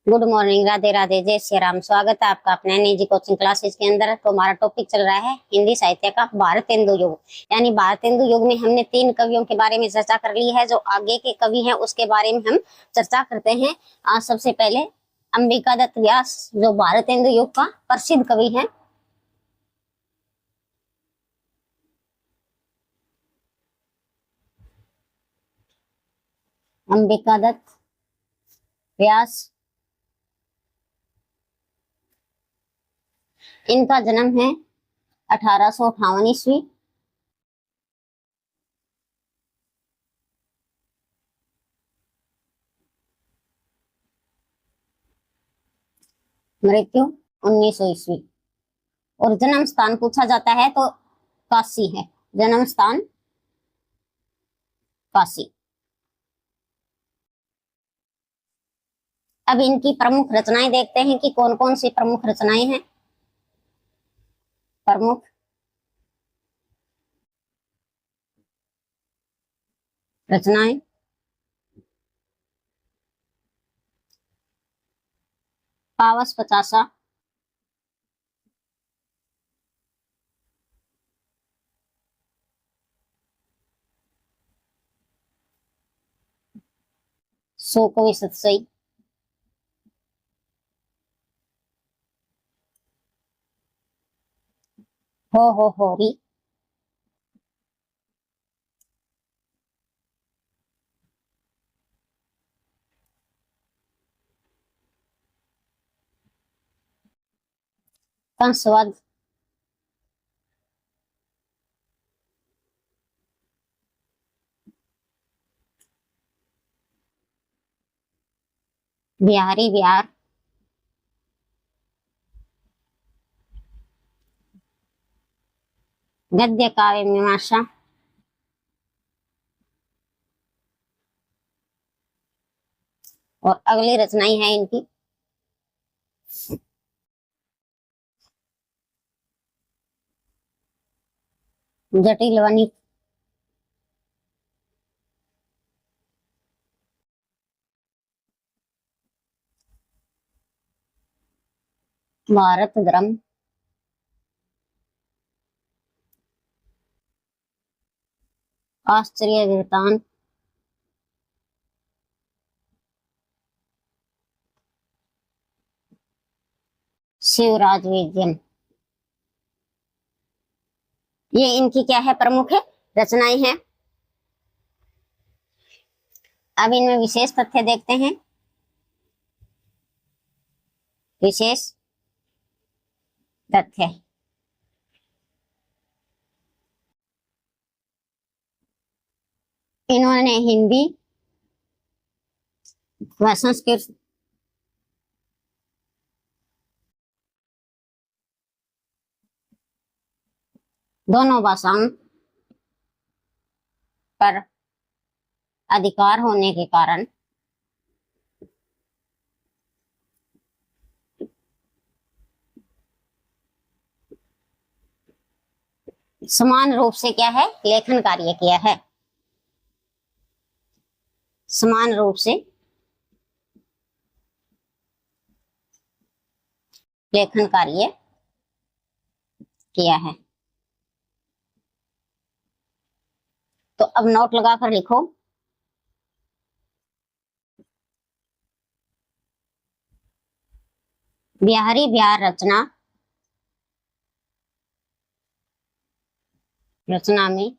Good morning, Radhe Radhe, जय श्री राम। स्वागत है आपका अपने निजी कोचिंग क्लासेस के अंदर। तो हमारा टॉपिक चल रहा है हिंदी साहित्य का भारतेंदु युग। यानी भारतेंदु युग में हमने 3 कवियों के बारे में चर्चा कर ली है। जो आगे के कवि हैं उसके बारे में हम चर्चा करते हैं। आज सबसे पहले अंबिका दत्त व्यास, जो भारतेंदु युग का प्रसिद्ध कवि है। अंबिका दत्त व्यास, इनका जन्म है 1858 ईस्वी। मृत्यु 1900 ईस्वी। और जन्म स्थान पूछा जाता है तो काशी है। जन्म स्थान काशी। अब इनकी प्रमुख रचनाएं देखते हैं कि कौन कौन सी प्रमुख रचनाएं हैं। प्रमुख रचनाएं, पावस पचासा, सो कवि सतसई, हो होरी, कंसवद, बिहारी बिहार, गद्य काव्य मीमांसा, और अगली रचनाएं हैं इनकी जटिल वनित, भारत धर्म, आश्चर्य वृतांत, शिवराज विजयन। ये इनकी क्या है, प्रमुख है रचनाएं हैं। अब इनमें विशेष तथ्य देखते हैं। विशेष तथ्य, इन्होंने हिंदी व संस्कृत दोनों भाषाओं पर अधिकार होने के कारण समान रूप से क्या है, लेखन कार्य किया है। समान रूप से लेखन कार्य किया है। तो अब नोट लगाकर लिखो। बिहारी बिहार रचना में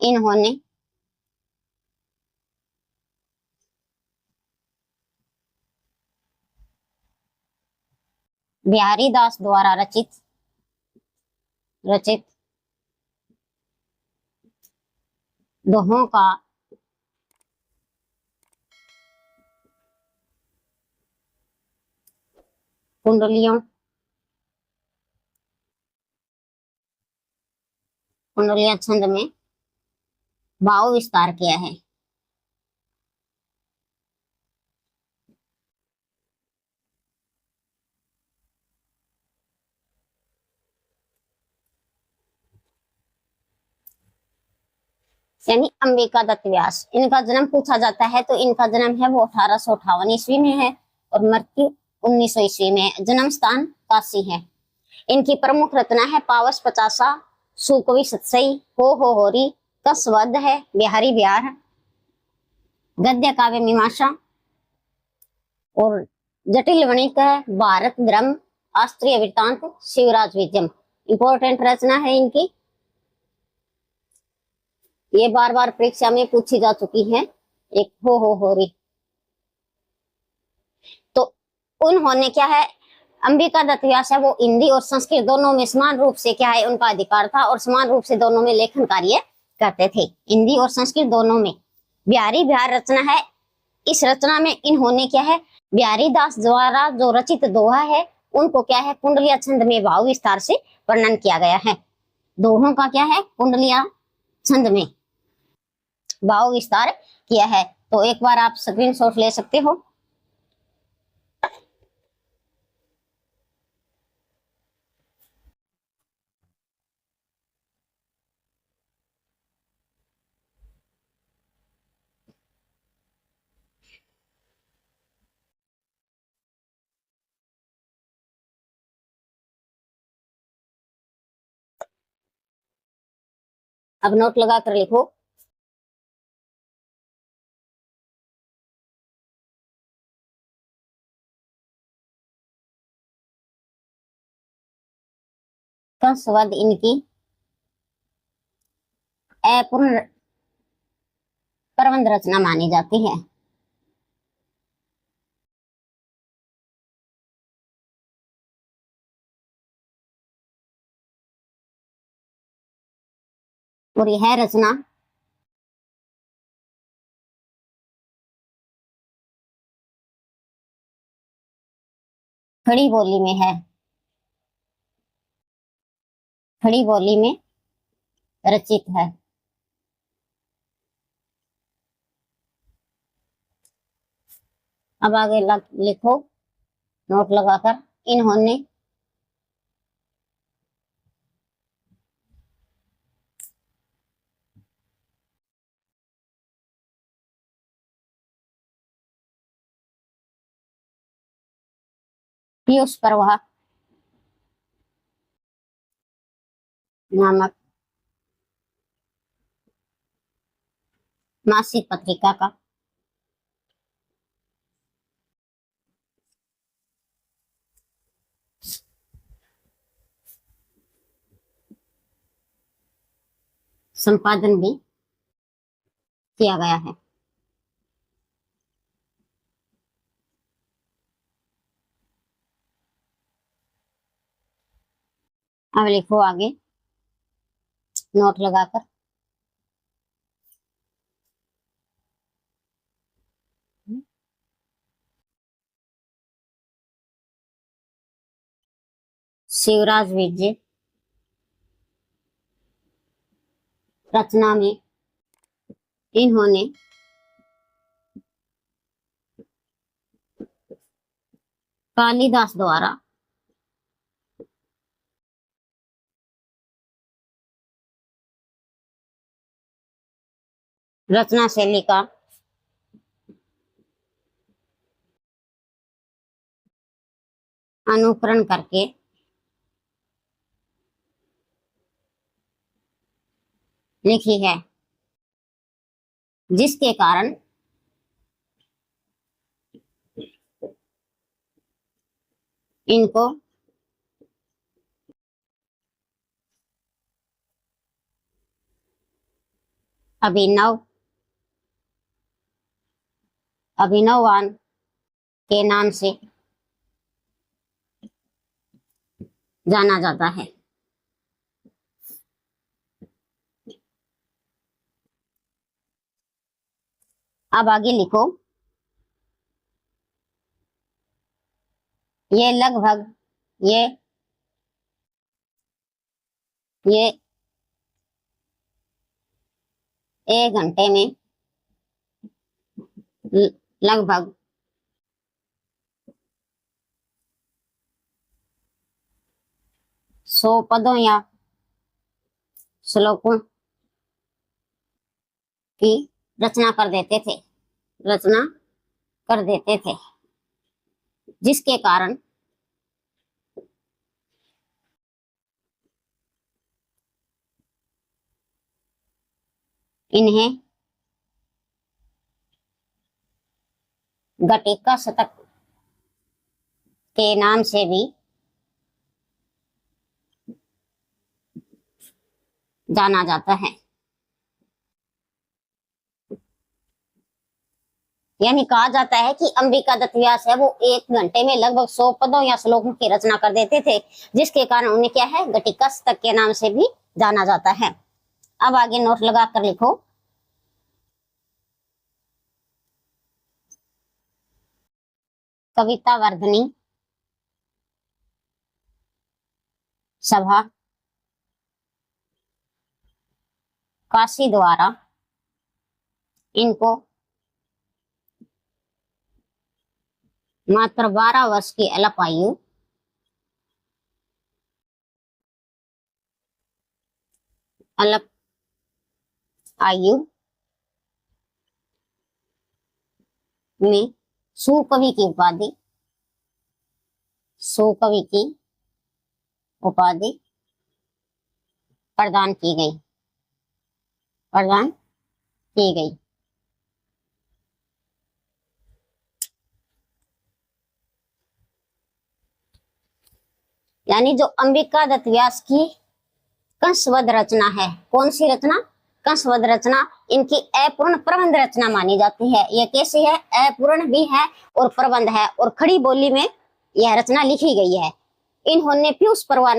इन्होंने बिहारी दास द्वारा रचित दोहों का कुंडलियों छंद में भाव विस्तार किया है। यानी अंबिका दत्त व्यास, इनका जन्म पूछा जाता है तो इनका जन्म है वो 1858 ईस्वी में है। और मृत्यु 1900 ईस्वी में है। जन्म स्थान काशी है। इनकी प्रमुख रचना है पावस पचासा, सुकवि सतसई, हो होरी, कसवद है, बिहारी बिहार, गद्य काव्य मीमांसा और जटिल वणिक है, भारत ब्रह्म, शास्त्रीय वृत्तांत, शिवराज विजयम। इंपॉर्टेंट रचना है इनकी, ये बार बार परीक्षा में पूछी जा चुकी है। एक हो रही। तो उन्होंने क्या है, अंबिका दत्त व्यास है वो हिंदी और संस्कृत दोनों में समान रूप से क्या है उनका अधिकार था और समान रूप से दोनों में लेखन कार्य करते थे, हिंदी और संस्कृत दोनों में। बिहारी बिहार रचना है, इस रचना में इन्होंने क्या है बिहारी दास द्वारा जो रचित दोहा है उनको क्या है कुंडलिया छंद में भाव विस्तार से वर्णन किया गया है। दोहों का क्या है कुंडलिया छंद में भाव विस्तार किया है। तो एक बार आप स्क्रीनशॉट ले सकते हो। अब नोट लगा कर लिखो। कंसवद इनकी अपूर्ण प्रबंध रचना मानी जाती है। और यह रचना खड़ी बोली में है, खड़ी बोली में रचित है। अब आगे लिखो नोट लगाकर। इन्होंने पीयूष प्रवाह नामक मासिक पत्रिका का संपादन भी किया गया है। अब लिखो आगे नोट लगाकर। शिवराज विजय रचना में इन्होंने कालिदास द्वारा रचना शैली का अनुकरण करके लिखी है, जिसके कारण इनको अभिनव अभिनववान के नाम से जाना जाता है। अब आगे लिखो ये लगभग ये एक घंटे में लगभग 100 पदों या श्लोकों की रचना कर देते थे। जिसके कारण इन्हें गटिका शतक के नाम से भी जाना जाता है। यानी कहा जाता है कि अंबिका दत्त व्यास है वो 1 घंटे में लगभग 100 पदों या श्लोकों की रचना कर देते थे, जिसके कारण उन्हें क्या है, गटिका शतक के नाम से भी जाना जाता है। अब आगे नोट लगा कर लिखो। कविता वर्धनी सभा काशी द्वारा इनको मात्र 12 वर्ष की अल्प आयु में सुकवि की उपाधि प्रदान की गई। यानी जो अंबिका दत्त व्यास की कंसवध रचना है, कौन सी रचना, कंसवध रचना, इनकी अपूर्ण प्रबंध रचना मानी जाती है। यह कैसी है, अपूर्ण भी है और प्रबंध है, और खड़ी बोली में यह रचना लिखी गई है। इन्होंने पीयूष पर्वा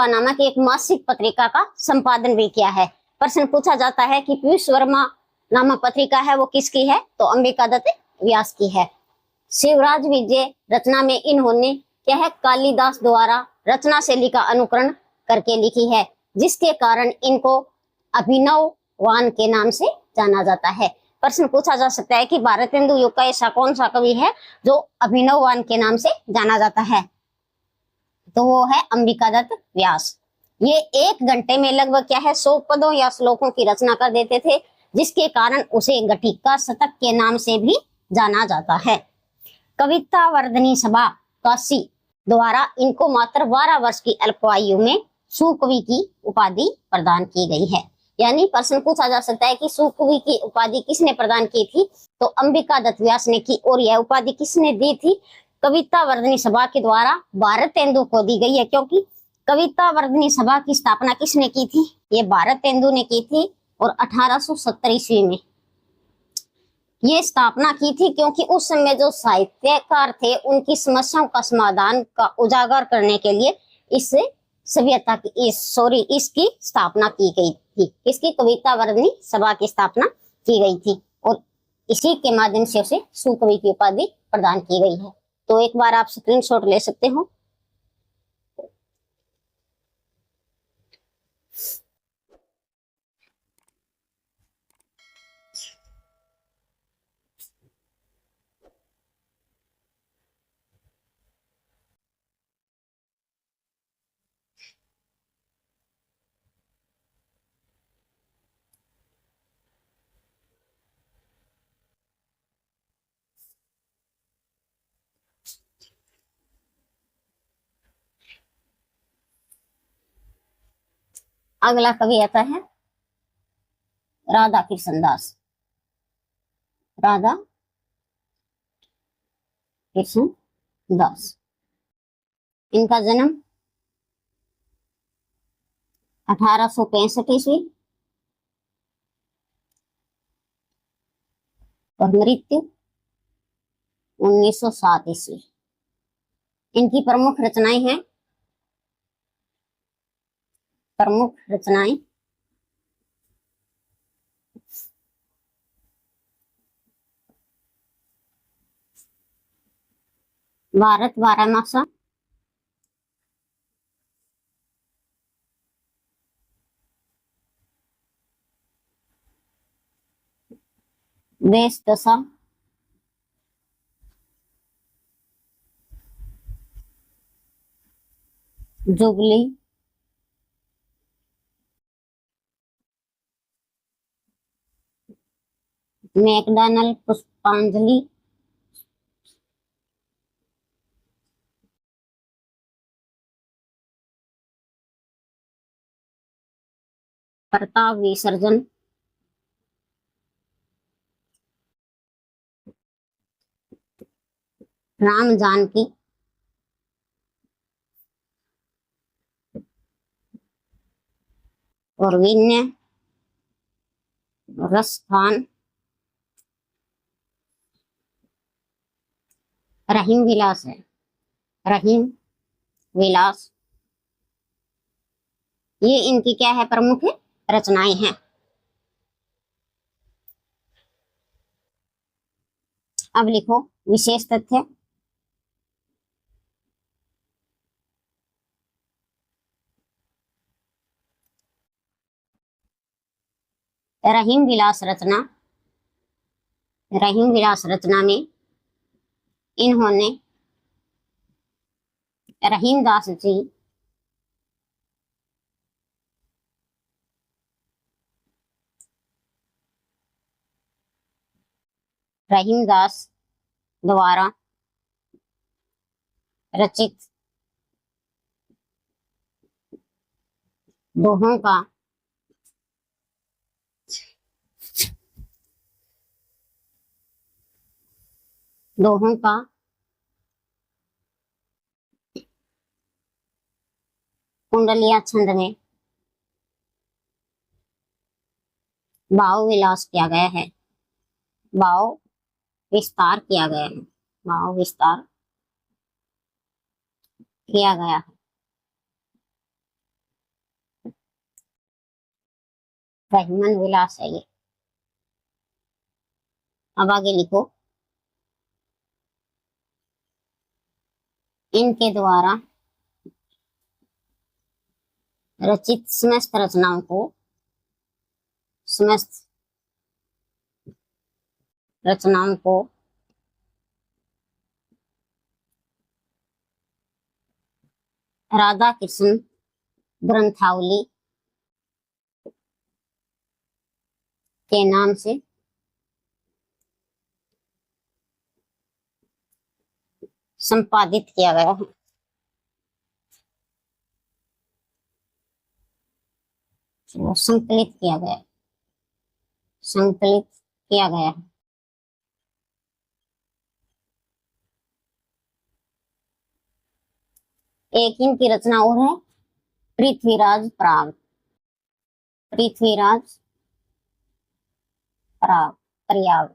नामक एक मासिक पत्रिका का संपादन भी किया है। प्रश्न पूछा जाता है कि पीयूष वर्मा नामक पत्रिका है वो किसकी है, तो अंबिका दत्त व्यास की है। शिवराज विजय रचना में इन्होंने क्या है, कालिदास द्वारा रचना शैली का अनुकरण करके लिखी है, जिसके कारण इनको अभिनववान के नाम से जाना जाता है। प्रश्न पूछा जा सकता है कि भारतेंदु युग का ऐसा कौन सा कवि है जो अभिनववान के नाम से जाना जाता है, तो वो है अंबिका दत्त व्यास। ये 1 घंटे में लगभग क्या है, 100 पदों या श्लोकों की रचना कर देते थे, जिसके कारण उसे गटिका शतक के नाम से भी जाना जाता है। कविता वर्धनी सभा काशी द्वारा इनको मात्र 12 वर्ष की अल्पायु में सुकवि की उपाधि प्रदान की गई है। यानी प्रश्न पूछा जा सकता है कि सुकवि की उपाधि किसने प्रदान की थी, तो अंबिका दत्त व्यास ने की, और यह उपाधि किसने दी थी, कविता वर्धनी सभा के द्वारा भारतेंदु को दी गई है। क्योंकि कविता वर्धनी सभा की स्थापना किसने की थी, ये भारतेंदु ने की थी, और 1870 ईस्वी में ये स्थापना की थी, क्योंकि उस समय जो साहित्यकार थे उनकी समस्याओं का समाधान का उजागर करने के लिए इस सभ्यता की इसकी स्थापना की गई थी। इसकी कविता वर्धनी सभा की स्थापना की गई थी, और इसी के माध्यम से उसे सुकवि की उपाधि प्रदान की गई है। तो एक बार आप स्क्रीनशॉट ले सकते हो। अगला कवि आता है राधा कृष्ण दास। राधा कृष्ण दास, इनका जन्म 1865 ईस्वी और मृत्यु 1907 ईस्वी। इनकी प्रमुख रचनाएं भारत 12मासा, देश दशा, जुबली, मैकडॉनल्ड पुष्पांजलि, प्रताप विसर्जन, राम जानकी, और विनय, रसखान, रहीम विलास है, रहीम विलास, ये इनकी क्या है, प्रमुख रचनाएं हैं। अब लिखो विशेष तथ्य। रहीम विलास रचना, रहीम विलास रचना में इन्होंने रहीम दास जी रहीम दास द्वारा रचित दोहों का दोहों का कुंडलिया छंद में भाव विलास किया गया है, भाव विस्तार किया गया है, भाव विस्तार किया गया है। रहीमन विलास है ये। अब आगे लिखो, इनके द्वारा रचित समस्त रचनाओं को, समस्त रचनाओं को राधा कृष्ण ग्रंथावली के नाम से संपादित किया गया है, वो संकलित किया गया है, संकलित किया गया है। एक इनकी रचना और है, पृथ्वीराज प्राग, पृथ्वीराज प्राग प्रयाग,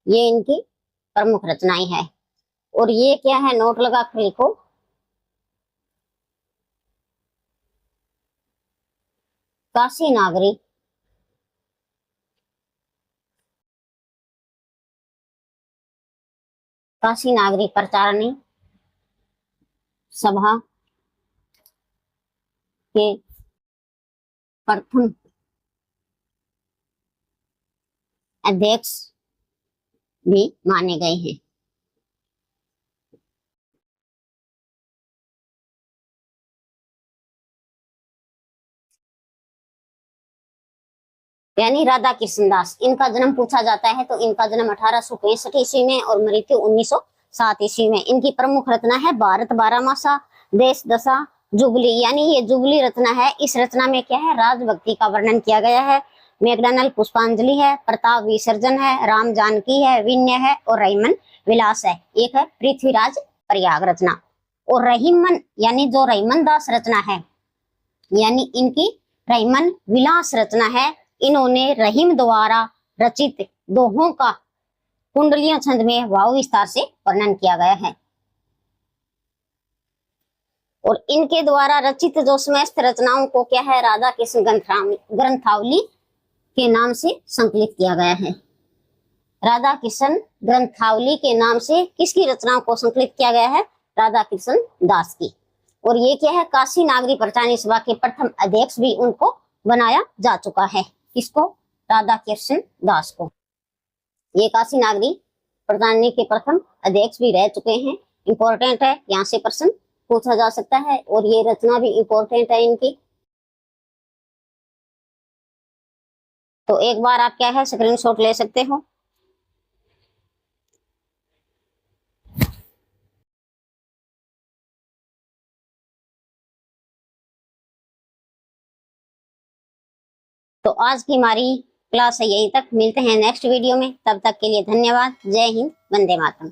ये इनकी प्रमुख रचनाएं हैं। और ये क्या है, नोट लगा कर लिखो, काशी नागरी काशी नागरी प्रचारणी सभा के प्रथम अध्यक्ष भी माने गए हैं। यानी राधा कृष्ण दास, इनका जन्म पूछा जाता है तो इनका जन्म 1865 ईस्वी में और मृत्यु 1907 ईस्वी में। इनकी प्रमुख रचना है भारत बारहमासा, देश दशा, जुबली, यानी ये जुबली रचना है। इस रचना में क्या है, राजभक्ति का वर्णन किया गया है। मैकडॉनल्ड पुष्पांजलि है, प्रताप विसर्जन है, राम जानकी है, विनय है और रहीमन विलास है। एक है पृथ्वीराज प्रयाग रचना। और रहीमन यानी जो रहीमन दास रचना है, यानी इनकी रहीमन विलास रचना है। इन्होंने रहीम द्वारा रचित दोहों का कुंडलियों छंद में भाव विस्तार से वर्णन किया गया है। और इनके द्वारा रचित जो समस्त रचनाओं को क्या है, राधा कृष्ण ग्रंथावली के नाम से संकलित किया गया है। राधा कृष्ण ग्रंथावली के नाम से किसकी रचनाओं को संकलित किया गया है, राधा कृष्ण दास की। और ये क्या है, काशी नागरी प्रचारणी सभा के प्रथम अध्यक्ष भी उनको बनाया जा चुका है। किसको, राधा कृष्ण दास को। ये काशी नागरी प्रचारणी के प्रथम अध्यक्ष भी रह चुके हैं। इंपॉर्टेंट है, यहाँ से प्रश्न पूछा जा सकता है। और ये रचना भी इंपॉर्टेंट है इनकी। तो एक बार आप क्या है, स्क्रीनशॉट ले सकते हो। तो आज की हमारी क्लास है यहीं तक, मिलते हैं नेक्स्ट वीडियो में, तब तक के लिए धन्यवाद। जय हिंद, वंदे मातरम।